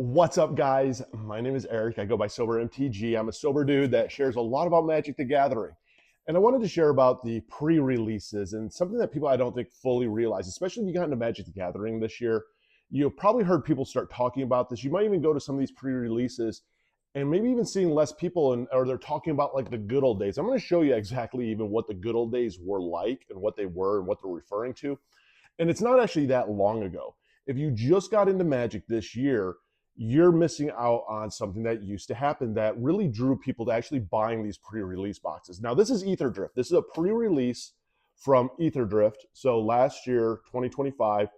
What's up, guys? My name is Eric. I go by Sobermtg. I'm a sober dude that shares a lot about Magic the Gathering. And I wanted to share about the pre-releases and something that people I don't think fully realize, especially if you got into Magic the Gathering this year. You've probably heard people start talking about this. You might even go to some of these pre-releases and maybe even seeing less people or they're talking about like the good old days. I'm going to show you exactly even what the good old days were like and what they were and what they're referring to. And it's not actually that long ago. If you just got into Magic this year, you're missing out on something that used to happen that really drew people to actually buying these pre-release boxes. Now, this is Ether Drift. This is a pre-release from Ether Drift. So last year, 2025,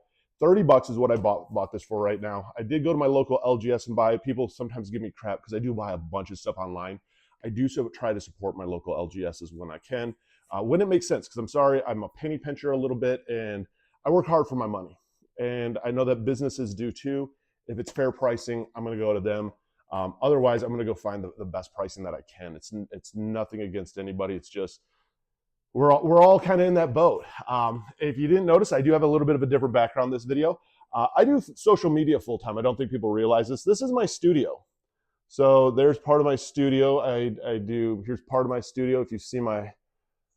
$30 is what I bought this for right now. I did go to my local LGS and buy it. People sometimes give me crap because I do buy a bunch of stuff online. I do try to support my local LGSs when I can, when it makes sense, because I'm sorry, I'm a penny pincher a little bit and I work hard for my money. And I know that businesses do too. If it's fair pricing, I'm going to go to them. Otherwise, I'm going to go find the best pricing that I can. It's nothing against anybody. It's just we're all kind of in that boat. If you didn't notice, I do have a little bit of a different background in this video. I do social media full time. I don't think people realize this. This is my studio. So there's part of my studio. Here's part of my studio. If you see my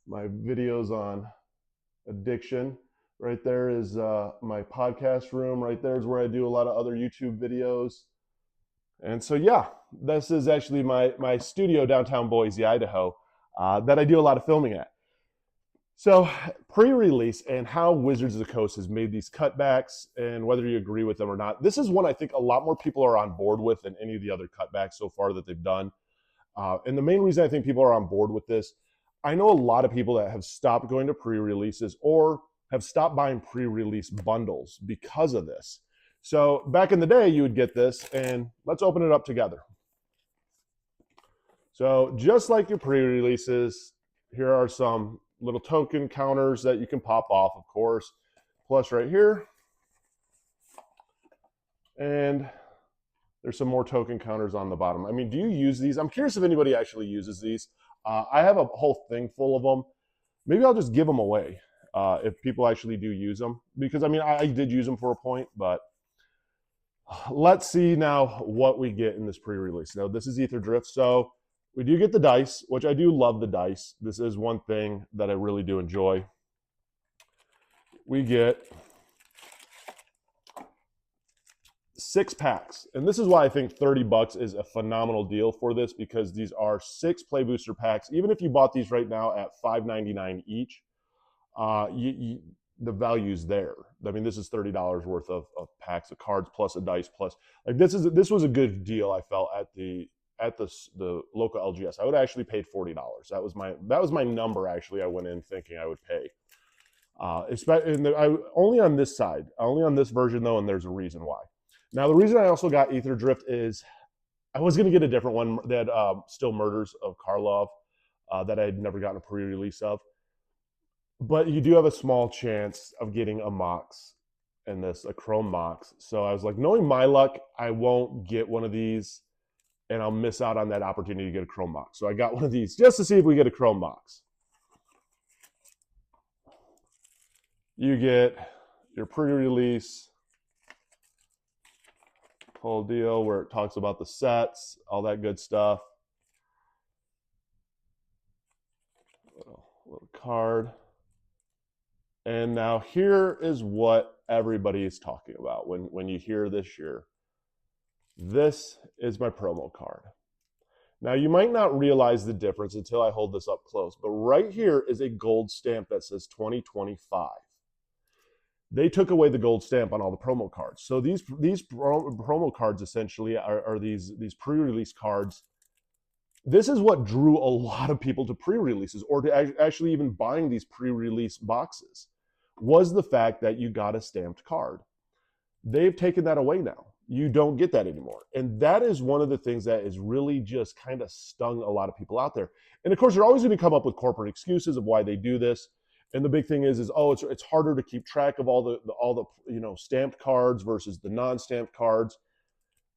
videos on addiction. Right there is my podcast room. Right there is where I do a lot of other YouTube videos. And so, yeah, this is actually my studio downtown Boise, Idaho, that I do a lot of filming at. So pre-release and how Wizards of the Coast has made these cutbacks and whether you agree with them or not. This is one I think a lot more people are on board with than any of the other cutbacks so far that they've done. And the main reason I think people are on board with this, I know a lot of people that have stopped going to pre-releases or have stopped buying pre-release bundles because of this. So back in the day, you would get this, and let's open it up together. So just like your pre-releases, here are some little token counters that you can pop off, of course, plus right here. And there's some more token counters on the bottom. I mean, do you use these? I'm curious if anybody actually uses these. I have a whole thing full of them. Maybe I'll just give them away. If people actually do use them, because I mean, I did use them for a point, but let's see now what we get in this pre-release. Now, this is Ether Drift, so we do get the dice, which I do love the dice. This is one thing that I really do enjoy. We get 6 packs, and this is why I think $30 is a phenomenal deal for this, because these are 6 play booster packs. Even if you bought these right now at $5.99 each, the value's there. I mean, this is $30 worth of packs of cards plus a dice plus like this was a good deal. I felt at the local LGS. I would have actually paid $40. That was my number. Actually, I went in thinking I would pay. Only on this side, only on this version though, and there's a reason why. Now, the reason I also got Ether Drift is I was going to get a different one that Still Murders of Karlov that I had never gotten a pre-release of. But you do have a small chance of getting a Mox in this, a Chrome Mox. So I was like, knowing my luck, I won't get one of these and I'll miss out on that opportunity to get a Chrome Mox. So I got one of these just to see if we get a Chrome Mox. You get your pre-release whole deal where it talks about the sets, all that good stuff. Little card. And now here is what everybody is talking about when you hear this year. This is my promo card. Now, you might not realize the difference until I hold this up close, but right here is a gold stamp that says 2025. They took away the gold stamp on all the promo cards. So these promo cards essentially are these pre-release cards. This is what drew a lot of people to pre-releases or to actually even buying these pre-release boxes, was the fact that you got a stamped card. They've taken that away now. You don't get that anymore. And that is one of the things that is really just kind of stung a lot of people out there. And of course, they're always going to come up with corporate excuses of why they do this. And the big thing is oh, it's harder to keep track of all the stamped cards versus the non-stamped cards.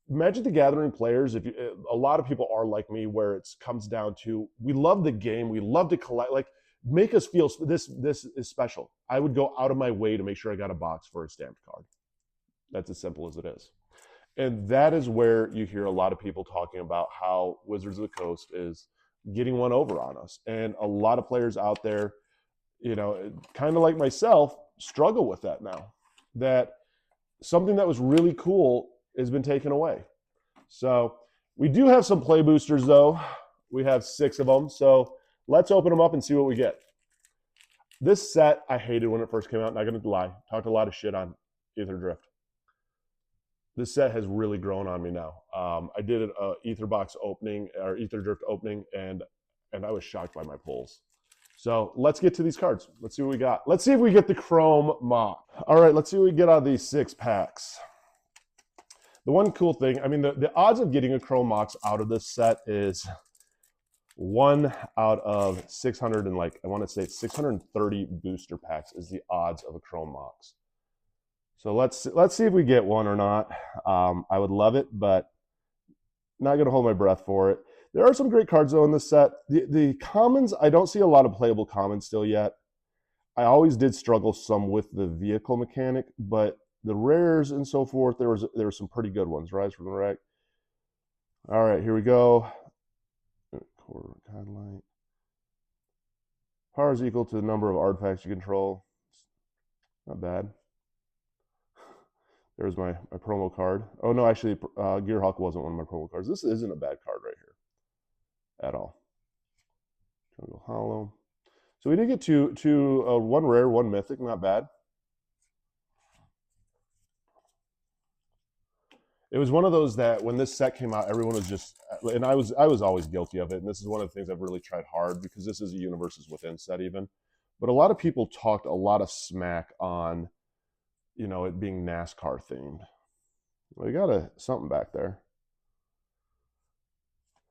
Magic the Gathering players, a lot of people are like me, where it comes down to we love the game, we love to collect, like make us feel this is special. I would go out of my way to make sure I got a box for a stamped card. That's as simple as it is. And that is where you hear a lot of people talking about how Wizards of the Coast is getting one over on us. And a lot of players out there, kind of like myself, struggle with that now. That something that was really cool has been taken away. So we do have some play boosters, though. We have 6 of them. So let's open them up and see what we get. This set I hated when it first came out. Not going to lie. Talked a lot of shit on Ether Drift. This set has really grown on me now. I did an Ether box opening or Ether Drift opening, and I was shocked by my pulls. So let's get to these cards. Let's see what we got. Let's see if we get the Chrome Mock. All right, let's see what we get out of these 6 packs. The one cool thing, I mean, the odds of getting a Chrome Mox out of this set is 1 out of 600 and I want to say 630 booster packs is the odds of a Chrome Mox. So let's see if we get one or not. I would love it, but not going to hold my breath for it. There are some great cards, though, in this set. The commons, I don't see a lot of playable commons still yet. I always did struggle some with the vehicle mechanic, but the rares and so forth, there were some pretty good ones. Rise from the Wreck. All right, here we go. Quarter Godlight. Power is equal to the number of artifacts you control. Not bad. There's my promo card. Oh, no, actually, Gearhawk wasn't one of my promo cards. This isn't a bad card right here at all. Jungle Hollow. So we did get two, one rare, one mythic. Not bad. It was one of those that when this set came out, everyone was just, and I was always guilty of it. And this is one of the things I've really tried hard because this is a Universes Within set even. But a lot of people talked a lot of smack on, it being NASCAR themed. Well, you got something back there.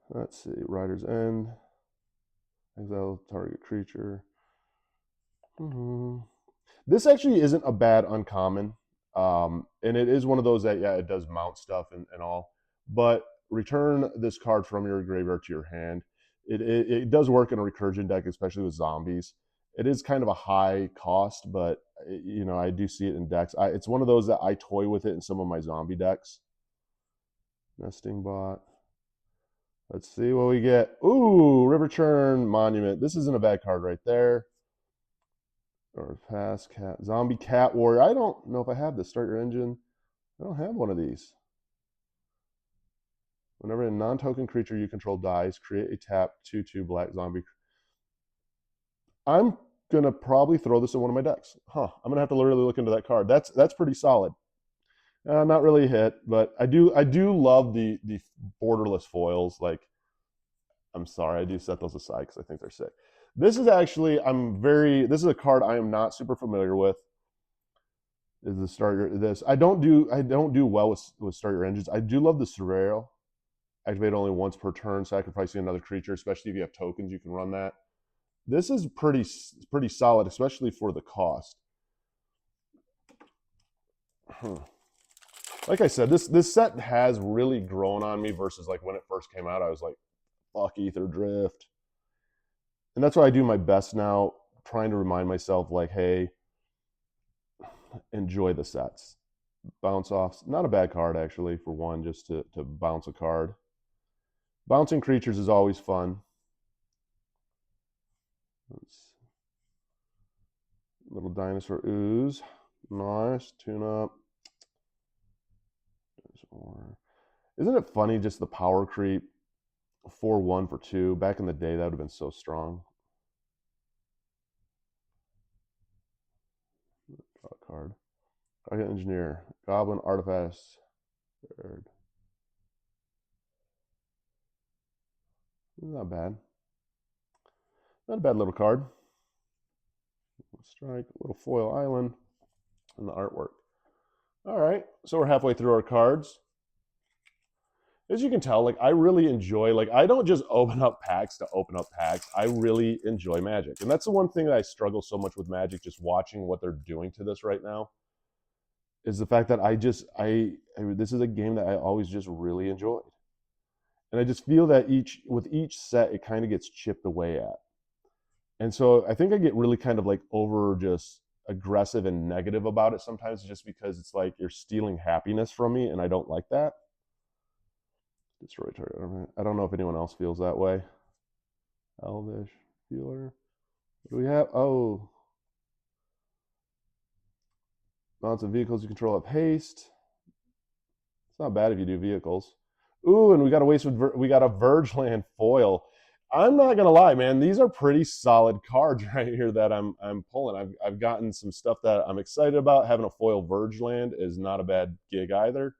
Let's see, Rider's End. Exile target creature. This actually isn't a bad uncommon. And it is one of those that, yeah, it does mount stuff and all. But return this card from your graveyard to your hand. It does work in a recursion deck, especially with zombies. It is kind of a high cost, but I do see it in decks. It's one of those that I toy with it in some of my zombie decks. Nesting Bot. Let's see what we get. Ooh, River Churn Monument. This isn't a bad card right there. Or Pass Cat. Zombie Cat Warrior. I don't know if I have this. Start your engine. I don't have one of these. Whenever a non-token creature you control dies, create a tap 2/2 black zombie. I'm going to probably throw this in one of my decks. I'm going to have to really look into that card. That's pretty solid. Not really a hit, but I do love the borderless foils. I'm sorry, I do set those aside because I think they're sick. This is actually, this is a card I am not super familiar with. Is the starter this? I don't do well with start your engines. I do love the Surreal. Activate only once per turn, sacrificing another creature, especially if you have tokens, you can run that. This is pretty solid, especially for the cost. Like I said, this set has really grown on me versus when it first came out. I was like, fuck Ether Drift. And that's why I do my best now, trying to remind myself hey, enjoy the sets. Bounce offs, not a bad card actually, for one, just to bounce a card. Bouncing creatures is always fun. Little dinosaur ooze. Nice. Tune up. Isn't it funny just the power creep? 4/1 for 2. Back in the day, that would have been so strong. Draw a card. Target Engineer. Goblin Artifact. Third. Not bad. Not a bad little card. Strike, little foil island, and the artwork. All right, so we're halfway through our cards. As you can tell, I really enjoy, I don't just open up packs to open up packs. I really enjoy Magic. And that's the one thing that I struggle so much with Magic, just watching what they're doing to this right now, is the fact that this is a game that I always just really enjoyed. And I just feel that with each set, it kind of gets chipped away at. And so I think I get really kind of over just aggressive and negative about it sometimes, just because it's like you're stealing happiness from me, and I don't like that. Destroy target. I don't know if anyone else feels that way. Elvish feeler. What do we have? Oh, mounts of vehicles you control at haste. It's not bad if you do vehicles. Ooh, and we got a Vergeland foil. I'm not gonna lie, man. These are pretty solid cards right here that I'm pulling. I've gotten some stuff that I'm excited about. Having a foil Vergeland is not a bad gig either.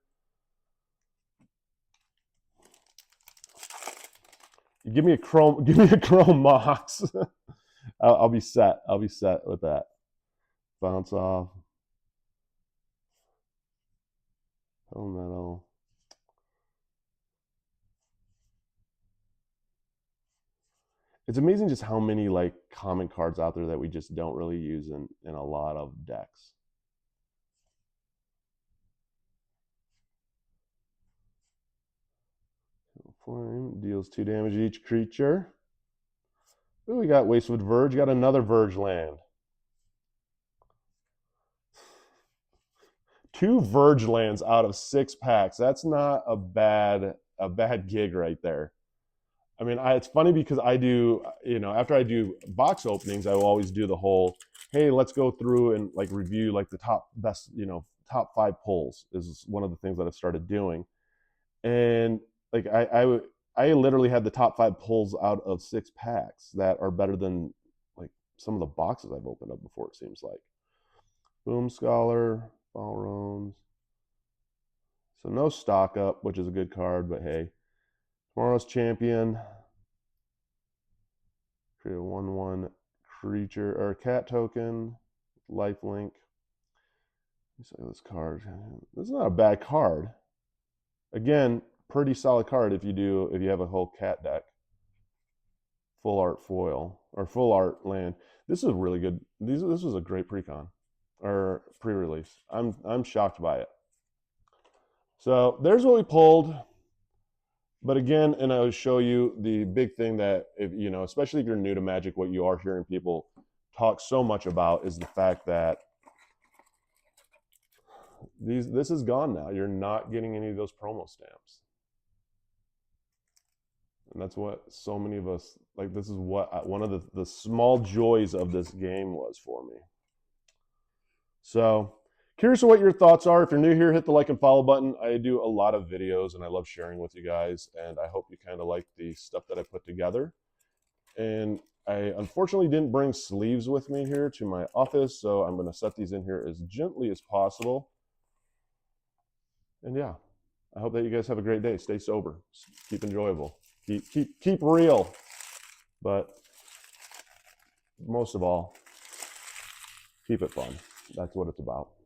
You give me a chrome Mox. I'll be set. I'll be set with that. Bounce off. Metal. It's amazing just how many like common cards out there that we just don't really use in a lot of decks. Flame deals 2 damage to each creature. Ooh, we got Wastewood Verge. Got another Verge land. 2 Verge lands out of 6 packs. That's not a bad gig right there. I mean, it's funny because I do, after I do box openings, I will always do the whole, hey, let's go through and like review like the top 5 pulls is one of the things that I've started doing. And like I literally had the top 5 pulls out of 6 packs that are better than like some of the boxes I've opened up before, it seems like. Boom Scholar, Ballrones. So no stock up, which is a good card, but hey. Tomorrow's Champion. Create a 1/1 creature or cat token. Lifelink. Let's say this card. This is not a bad card. Again, pretty solid card if you have a whole cat deck. Full art foil or full art land. This is really good. This was a great pre-con or pre-release. I'm shocked by it. So there's what we pulled. But again, and I will show you the big thing that, especially if you're new to Magic, what you are hearing people talk so much about is the fact that this is gone now. You're not getting any of those promo stamps. And that's what so many of us, like this is what one of the small joys of this game was for me. So curious what your thoughts are. If you're new here, hit the like and follow button. I do a lot of videos and I love sharing with you guys. And I hope you kind of like the stuff that I put together. And I unfortunately didn't bring sleeves with me here to my office. So I'm going to set these in here as gently as possible. And yeah, I hope that you guys have a great day. Stay sober. Keep enjoyable. Keep real. But most of all, keep it fun. That's what it's about.